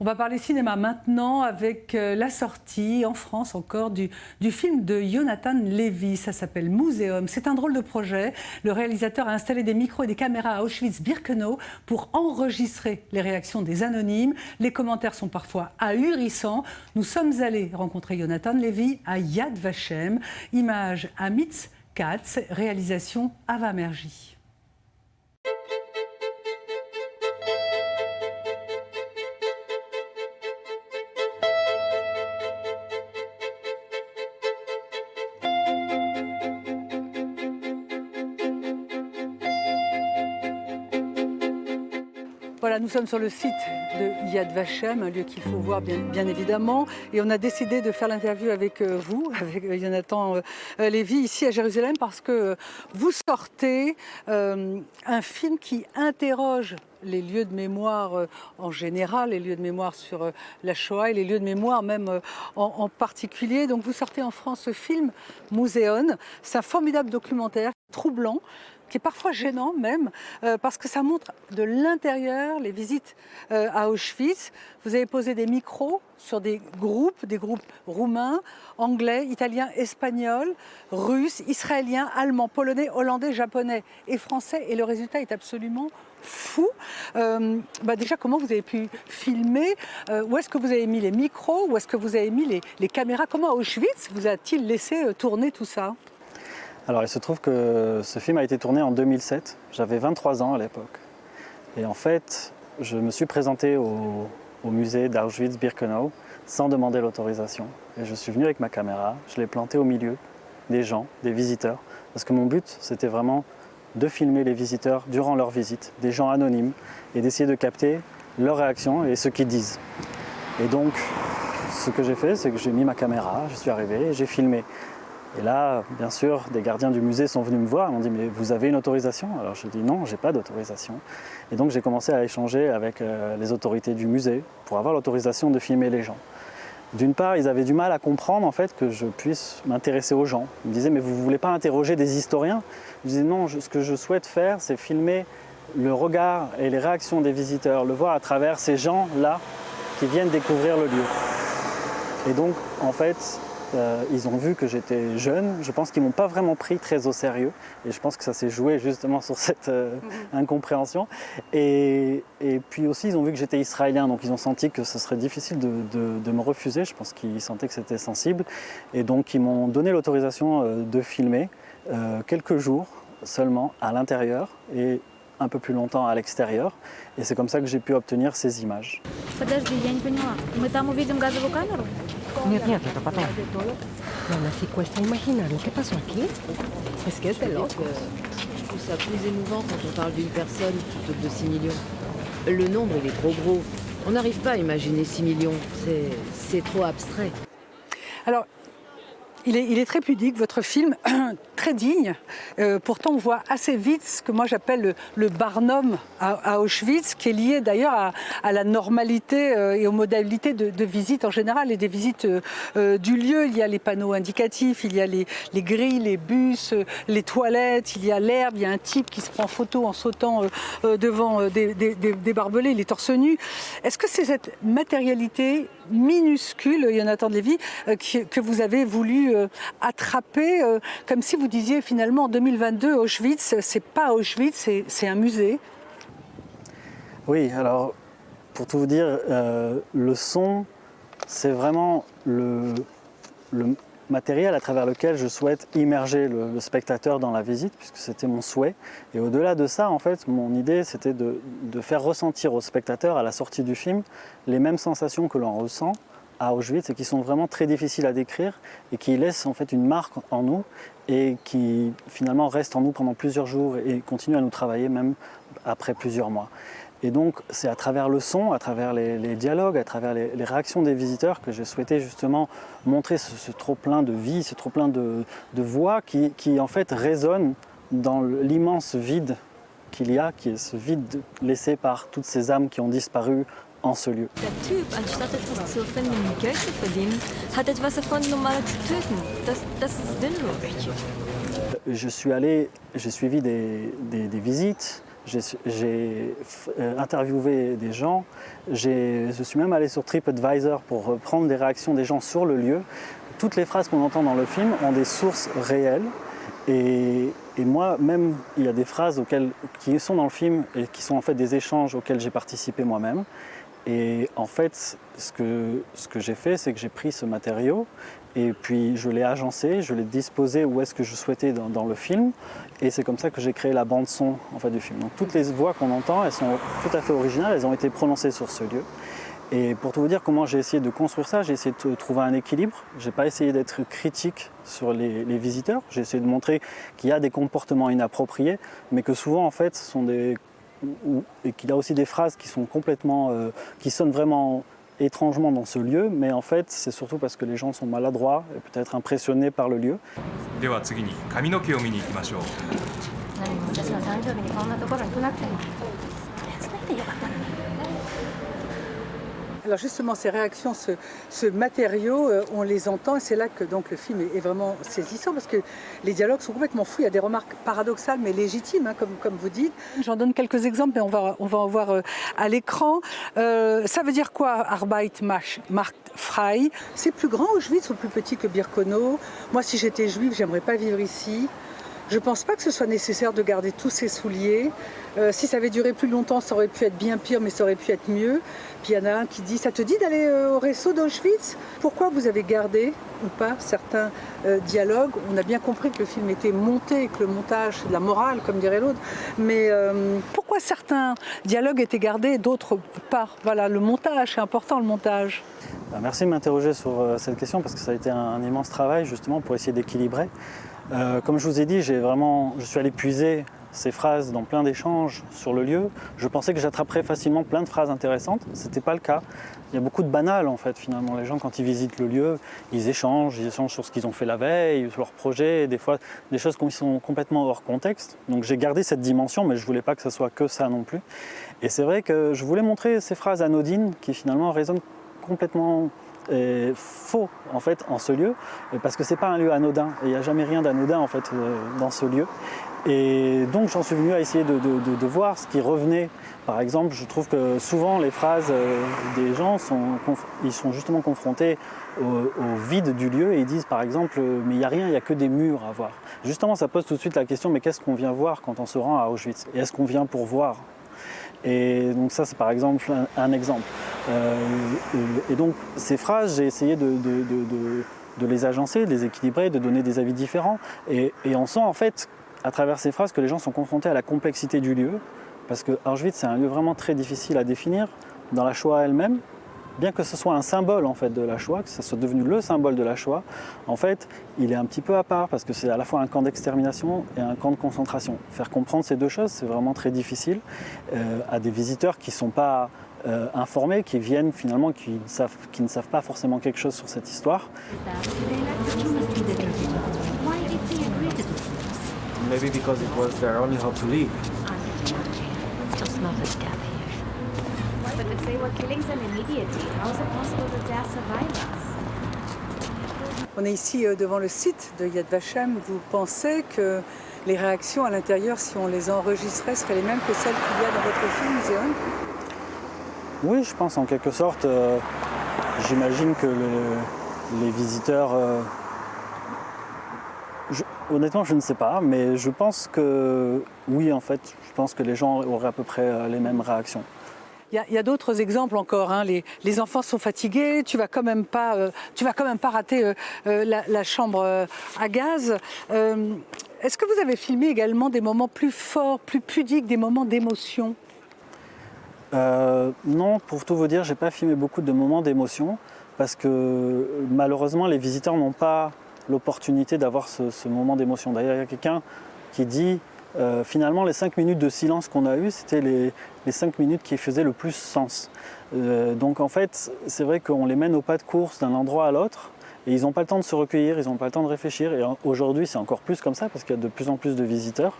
On va parler cinéma maintenant avec la sortie en France encore du film de Jonathan Levy. Ça s'appelle Museum. C'est un drôle de projet. Le réalisateur a installé des micros et des caméras à Auschwitz-Birkenau pour enregistrer les réactions des anonymes. Les commentaires sont parfois ahurissants. Nous sommes allés rencontrer Jonathan Levy à Yad Vashem. Image Amitz Katz, réalisation Ava Mergi. Voilà, nous sommes sur le site de Yad Vashem, un lieu qu'il faut voir bien évidemment. Et on a décidé de faire l'interview avec vous, avec Jonathan Levy, ici à Jérusalem, parce que vous sortez un film qui interroge les lieux de mémoire en général, les lieux de mémoire sur la Shoah et les lieux de mémoire même en particulier. Donc vous sortez en France ce film Museum. C'est un formidable documentaire, troublant, qui est parfois gênant même, parce que ça montre de l'intérieur les visites à Auschwitz. Vous avez posé des micros sur des groupes roumains, anglais, italiens, espagnols, russes, israéliens, allemands, polonais, hollandais, japonais et français. Et le résultat est absolument fou. Déjà, comment vous avez pu filmer? Où est-ce que vous avez mis les micros? Où est-ce que vous avez mis les caméras? Comment Auschwitz vous a-t-il laissé tourner tout ça? Alors, il se trouve que ce film a été tourné en 2007. J'avais 23 ans à l'époque. Et en fait, je me suis présenté au musée d'Auschwitz-Birkenau sans demander l'autorisation. Et je suis venu avec ma caméra, je l'ai plantée au milieu des gens, des visiteurs. Parce que mon but, c'était vraiment de filmer les visiteurs durant leur visite, des gens anonymes, et d'essayer de capter leurs réactions et ce qu'ils disent. Et donc, ce que j'ai fait, c'est que j'ai mis ma caméra, je suis arrivé et j'ai filmé. Et là, bien sûr, des gardiens du musée sont venus me voir et m'ont dit « Mais vous avez une autorisation ?» Alors j'ai dit « Non, j'ai pas d'autorisation. » Et donc j'ai commencé à échanger avec les autorités du musée pour avoir l'autorisation de filmer les gens. D'une part, ils avaient du mal à comprendre en fait que je puisse m'intéresser aux gens. Ils me disaient « Mais vous ne voulez pas interroger des historiens ?» Je disais « Non, ce que je souhaite faire, c'est filmer le regard et les réactions des visiteurs, le voir à travers ces gens-là qui viennent découvrir le lieu. » Et donc, en fait, ils ont vu que j'étais jeune. Je pense qu'ils ne m'ont pas vraiment pris très au sérieux. Et je pense que ça s'est joué justement sur cette incompréhension. Et puis aussi, ils ont vu que j'étais israélien. Donc ils ont senti que ce serait difficile de me refuser. Je pense qu'ils sentaient que c'était sensible. Et donc ils m'ont donné l'autorisation de filmer quelques jours seulement à l'intérieur et un peu plus longtemps à l'extérieur. Et c'est comme ça que j'ai pu obtenir ces images. Подожди, я не поняла. Мы там увидим газовую камеру? Нет, нет, это потом. Но на secuestro imaginario. ¿Qué pasó aquí? Es que es de locos. Je trouve ça plus émouvant quand on parle d'une personne plutôt que de 6 millions. Le nombre, il est trop gros. On n'arrive pas à imaginer 6 millions. C'est trop abstrait. Alors, il est très pudique, votre film, très digne. Pourtant, on voit assez vite ce que moi j'appelle le Barnum à Auschwitz, qui est lié d'ailleurs à la normalité et aux modalités de visite en général et des visites du lieu. Il y a les panneaux indicatifs, il y a les grilles, les bus, les toilettes, il y a l'herbe, il y a un type qui se prend photo en sautant devant des barbelés, les torse nus. Est-ce que c'est cette matérialité minuscule, Jonathan Levy, que vous avez voulu attraper, comme si vous disiez finalement en 2022, Auschwitz, c'est pas Auschwitz, c'est un musée? Oui, alors pour tout vous dire, le son, c'est vraiment le matériel à travers lequel je souhaite immerger le spectateur dans la visite, puisque c'était mon souhait. Et au-delà de ça, en fait, mon idée, c'était de faire ressentir au spectateur, à la sortie du film, les mêmes sensations que l'on ressent à Auschwitz et qui sont vraiment très difficiles à décrire et qui laissent en fait une marque en nous et qui finalement restent en nous pendant plusieurs jours et continuent à nous travailler même après plusieurs mois. Et donc c'est à travers le son, à travers les dialogues, à travers les réactions des visiteurs que j'ai souhaité justement montrer ce trop-plein de vie, ce trop-plein de voix qui en fait résonne dans l'immense vide qu'il y a, qui est ce vide laissé par toutes ces âmes qui ont disparu en ce lieu. Der Typ, anstatt etwas zu finden, um Geld zu verdienen, hat etwas erfunden, um mal zu töten. Das ist sinnlos. J'ai suivi des visites j'ai interviewé des gens, je suis même allé sur TripAdvisor pour prendre des réactions des gens sur le lieu. Toutes les phrases qu'on entend dans le film ont des sources réelles. Et moi, même, il y a des phrases qui sont dans le film et qui sont en fait des échanges auxquels j'ai participé moi-même. Et en fait, ce que j'ai fait, c'est que j'ai pris ce matériau et puis je l'ai agencé, je l'ai disposé où est-ce que je souhaitais dans le film. Et c'est comme ça que j'ai créé la bande-son en fait, du film. Donc toutes les voix qu'on entend, elles sont tout à fait originales, elles ont été prononcées sur ce lieu. Et pour tout vous dire comment j'ai essayé de construire ça, j'ai essayé de trouver un équilibre. Je n'ai pas essayé d'être critique sur les visiteurs. J'ai essayé de montrer qu'il y a des comportements inappropriés, mais que souvent en fait, ce sont et qu'il y a aussi des phrases qui sont complètement, qui sonnent vraiment étrangement dans ce lieu, mais en fait, c'est surtout parce que les gens sont maladroits et peut-être impressionnés par le lieu. では次に髪の毛を見に行きましょう。何も私の誕生日にこんなところに来なくても手伝ってよかったのに。 Alors justement, ces réactions, ce matériau, on les entend et c'est là que donc, le film est vraiment saisissant parce que les dialogues sont complètement fous. Il y a des remarques paradoxales mais légitimes, hein, comme vous dites. J'en donne quelques exemples, mais on va en voir à l'écran. Ça veut dire quoi, Arbeit macht frei? C'est plus grand Auschwitz ou plus petit que Birkenau? Moi, si j'étais juive, j'aimerais pas vivre ici. Je ne pense pas que ce soit nécessaire de garder tous ces souliers. Si ça avait duré plus longtemps, ça aurait pu être bien pire, mais ça aurait pu être mieux. Puis il y en a un qui dit « Ça te dit d'aller au resto d'Auschwitz ?» Pourquoi vous avez gardé ou pas certains dialogues? On a bien compris que le film était monté, que le montage, c'est de la morale, comme dirait l'autre. Mais pourquoi certains dialogues étaient gardés et d'autres pas? Voilà, le montage, c'est important le montage. Merci de m'interroger sur cette question parce que ça a été un immense travail justement pour essayer d'équilibrer. Comme je vous ai dit, je suis allé puiser ces phrases dans plein d'échanges sur le lieu. Je pensais que j'attraperais facilement plein de phrases intéressantes. Ce n'était pas le cas. Il y a beaucoup de banal en fait finalement. Les gens quand ils visitent le lieu, ils échangent sur ce qu'ils ont fait la veille, sur leurs projets, des fois des choses qui sont complètement hors contexte. Donc j'ai gardé cette dimension, mais je ne voulais pas que ce soit que ça non plus. Et c'est vrai que je voulais montrer ces phrases anodines qui finalement résonnent complètement faux en fait en ce lieu parce que c'est pas un lieu anodin et il n'y a jamais rien d'anodin en fait dans ce lieu et donc j'en suis venu à essayer de voir ce qui revenait. Par exemple, je trouve que souvent les phrases des gens ils sont justement confrontés au vide du lieu et ils disent par exemple mais il n'y a rien, il n'y a que des murs à voir. Justement ça pose tout de suite la question mais qu'est-ce qu'on vient voir quand on se rend à Auschwitz et est-ce qu'on vient pour voir? Et donc ça c'est par exemple un exemple. Et donc ces phrases, j'ai essayé de les agencer, de les équilibrer, de donner des avis différents. Et on sent en fait à travers ces phrases que les gens sont confrontés à la complexité du lieu. Parce que Auschwitz c'est un lieu vraiment très difficile à définir dans la Shoah elle-même. Bien que ce soit un symbole en fait de la Shoah, que ça soit devenu le symbole de la Shoah, en fait, il est un petit peu à part parce que c'est à la fois un camp d'extermination et un camp de concentration. Faire comprendre ces deux choses, c'est vraiment très difficile à des visiteurs qui ne sont pas informés, qui viennent finalement, qui ne savent pas forcément quelque chose sur cette histoire. Maybe because it was their only hope to leave. Still smells like death here. But if they were killing them immediately, how is it possible that they are survivors? On est ici devant le site de Yad Vashem. Vous pensez que les réactions à l'intérieur, si on les enregistrait, seraient les mêmes que celles qu'il y a dans votre film, Zéon? Oui, je pense en quelque sorte. J'imagine que les visiteurs... honnêtement, je ne sais pas, mais je pense que oui, en fait, je pense que les gens auraient à peu près les mêmes réactions. Il y a d'autres exemples encore. Hein. Les enfants sont fatigués. Tu vas quand même pas rater la chambre à gaz. Est-ce que vous avez filmé également des moments plus forts, plus pudiques, des moments d'émotion? Non, pour tout vous dire, j'ai pas filmé beaucoup de moments d'émotion parce que malheureusement, les visiteurs n'ont pas l'opportunité d'avoir ce moment d'émotion. D'ailleurs, il y a quelqu'un qui dit finalement les 5 minutes de silence qu'on a eues, c'était les 5 minutes qui faisaient le plus sens. Donc en fait, c'est vrai qu'on les mène au pas de course d'un endroit à l'autre et ils n'ont pas le temps de se recueillir, ils n'ont pas le temps de réfléchir. Et aujourd'hui, c'est encore plus comme ça parce qu'il y a de plus en plus de visiteurs.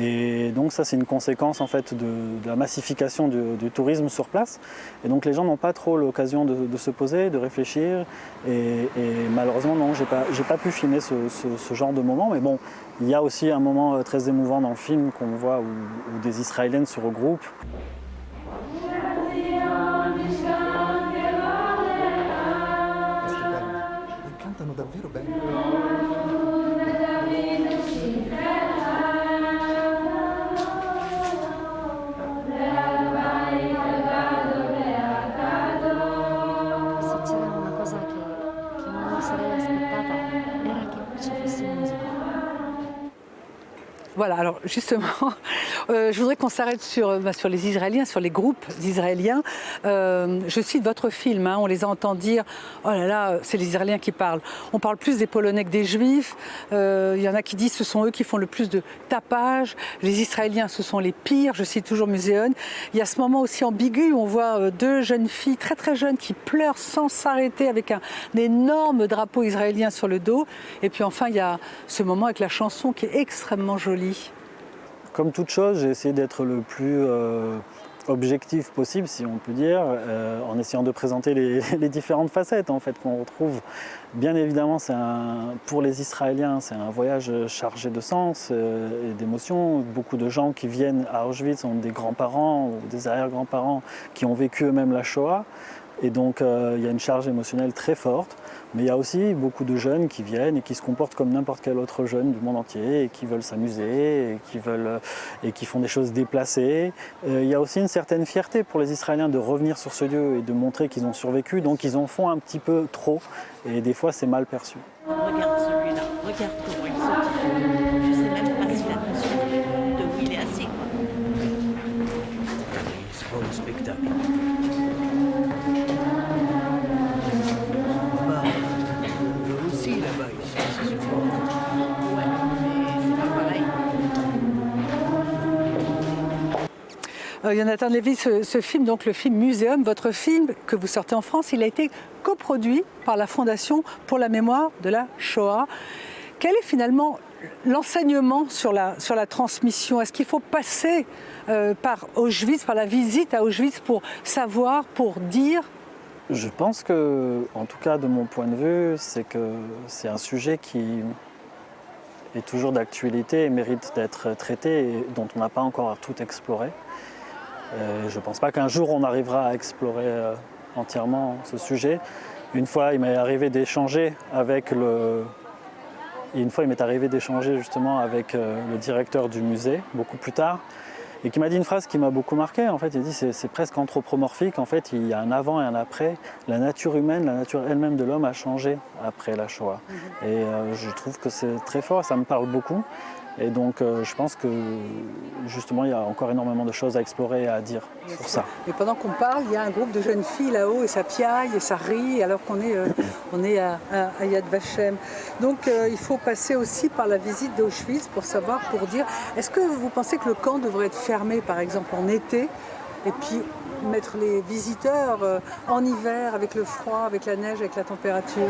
Et donc ça c'est une conséquence en fait de la massification du tourisme sur place. Et donc les gens n'ont pas trop l'occasion de se poser, de réfléchir. Et malheureusement non, j'ai pas pu filmer ce genre de moment. Mais bon, il y a aussi un moment très émouvant dans le film qu'on voit où des Israéliennes se regroupent. Cantano davvero bene. Se c'era una cosa che non mi sarei aspettata era che qui ci fosse musica. Voilà, alors justement, je voudrais qu'on s'arrête sur les Israéliens, sur les groupes israéliens. Je cite votre film, on les entend dire « Oh là là, c'est les Israéliens qui parlent ». On parle plus des Polonais que des Juifs. Il y en a qui disent que ce sont eux qui font le plus de tapage. Les Israéliens, ce sont les pires. Je cite toujours Muséon. Il y a ce moment aussi ambigu où on voit deux jeunes filles très très jeunes qui pleurent sans s'arrêter avec un énorme drapeau israélien sur le dos. Et puis enfin, il y a ce moment avec la chanson qui est extrêmement jolie. Comme toute chose, j'ai essayé d'être le plus objectif possible, si on peut dire, en essayant de présenter les différentes facettes en fait, qu'on retrouve. Bien évidemment, pour les Israéliens, c'est un voyage chargé de sens et d'émotions. Beaucoup de gens qui viennent à Auschwitz ont des grands-parents ou des arrière-grands-parents qui ont vécu eux-mêmes la Shoah. Et donc, il y a une charge émotionnelle très forte. Mais il y a aussi beaucoup de jeunes qui viennent et qui se comportent comme n'importe quel autre jeune du monde entier et qui veulent s'amuser et qui font des choses déplacées. Il y a aussi une certaine fierté pour les Israéliens de revenir sur ce lieu et de montrer qu'ils ont survécu. Donc ils en font un petit peu trop et des fois c'est mal perçu. Regarde celui-là, regarde comment il saute. Je sais même pas s'il a conscience de où il est assis. C'est pas un spectacle. Aussi là-bas, ici, c'est super. Ouais, mais c'est pas pareil. Jonathan Levy, ce film, donc le film Muséum, votre film que vous sortez en France, il a été coproduit par la Fondation pour la mémoire de la Shoah. Quel est finalement l'enseignement sur la transmission? Est-ce qu'il faut passer par Auschwitz, par la visite à Auschwitz pour savoir, pour dire? Je pense que, en tout cas de mon point de vue, c'est que c'est un sujet qui est toujours d'actualité et mérite d'être traité et dont on n'a pas encore tout exploré. Je ne pense pas qu'un jour on arrivera à explorer entièrement ce sujet. Une fois, il m'est arrivé d'échanger justement avec le directeur du musée, beaucoup plus tard, et qui m'a dit une phrase qui m'a beaucoup marqué. En fait, il dit c'est presque anthropomorphique. En fait, il y a un avant et un après. La nature humaine, la nature elle-même de l'homme a changé après la Shoah. Et je trouve que c'est très fort, ça me parle beaucoup. Et donc, je pense que justement, il y a encore énormément de choses à explorer et à dire sur ça. Et pendant qu'on parle, il y a un groupe de jeunes filles là-haut et ça piaille et ça rit alors qu'on est à Yad Vashem. Donc, il faut passer aussi par la visite d'Auschwitz pour savoir, pour dire, est-ce que vous pensez que le camp devrait être fermé, par exemple, en été et puis mettre les visiteurs en hiver avec le froid, avec la neige, avec la température?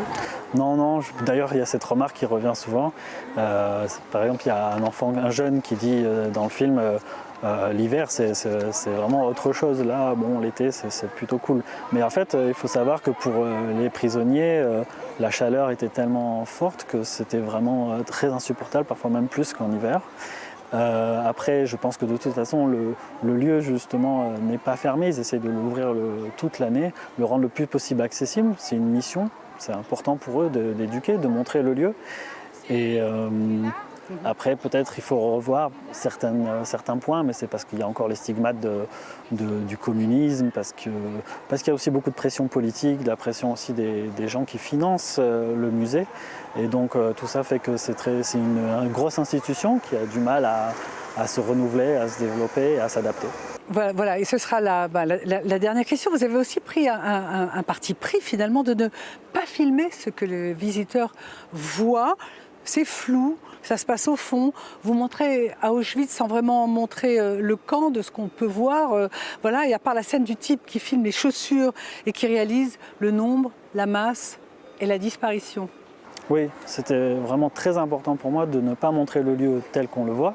Non, d'ailleurs il y a cette remarque qui revient souvent. Par exemple, il y a un jeune qui dit dans le film l'hiver c'est vraiment autre chose. Là, bon, l'été c'est plutôt cool. Mais en fait, il faut savoir que pour les prisonniers, la chaleur était tellement forte que c'était vraiment très insupportable, parfois même plus qu'en hiver. Après, je pense que de toute façon, le lieu justement n'est pas fermé. Ils essaient de l'ouvrir toute l'année, le rendre le plus possible accessible. C'est une mission, c'est important pour eux d'éduquer, de montrer le lieu. Et après, peut-être il faut revoir certains points, mais c'est parce qu'il y a encore les stigmates du communisme, parce qu'il y a aussi beaucoup de pression politique, de la pression aussi des gens qui financent le musée. Et donc tout ça fait que c'est une grosse institution qui a du mal à se renouveler, à se développer, à s'adapter. Voilà, et ce sera la dernière question. Vous avez aussi pris un parti pris finalement de ne pas filmer ce que le visiteur voit. C'est flou, ça se passe au fond. Vous montrez à Auschwitz sans vraiment montrer le camp de ce qu'on peut voir. Voilà, et à part la scène du type qui filme les chaussures et qui réalise le nombre, la masse et la disparition. Oui, c'était vraiment très important pour moi de ne pas montrer le lieu tel qu'on le voit,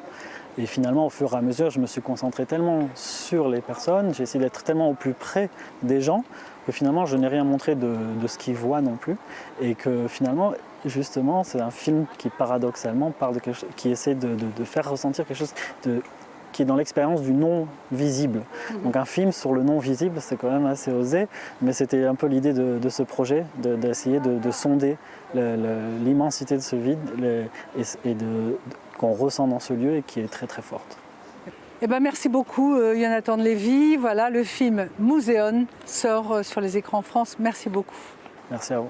Et finalement, au fur et à mesure, je me suis concentré tellement sur les personnes, j'ai essayé d'être tellement au plus près des gens, que finalement, je n'ai rien montré de ce qu'ils voient non plus. Et que finalement, justement, c'est un film qui paradoxalement parle de quelque chose, qui essaie de faire ressentir quelque chose qui est dans l'expérience du non-visible. Donc un film sur le non-visible, c'est quand même assez osé, mais c'était un peu l'idée de ce projet, d'essayer de sonder l'immensité de ce vide et qu'on ressent dans ce lieu et qui est très très forte. Eh ben, merci beaucoup Jonathan Lévy. Voilà, le film Muséon sort sur les écrans France. Merci beaucoup. Merci à vous.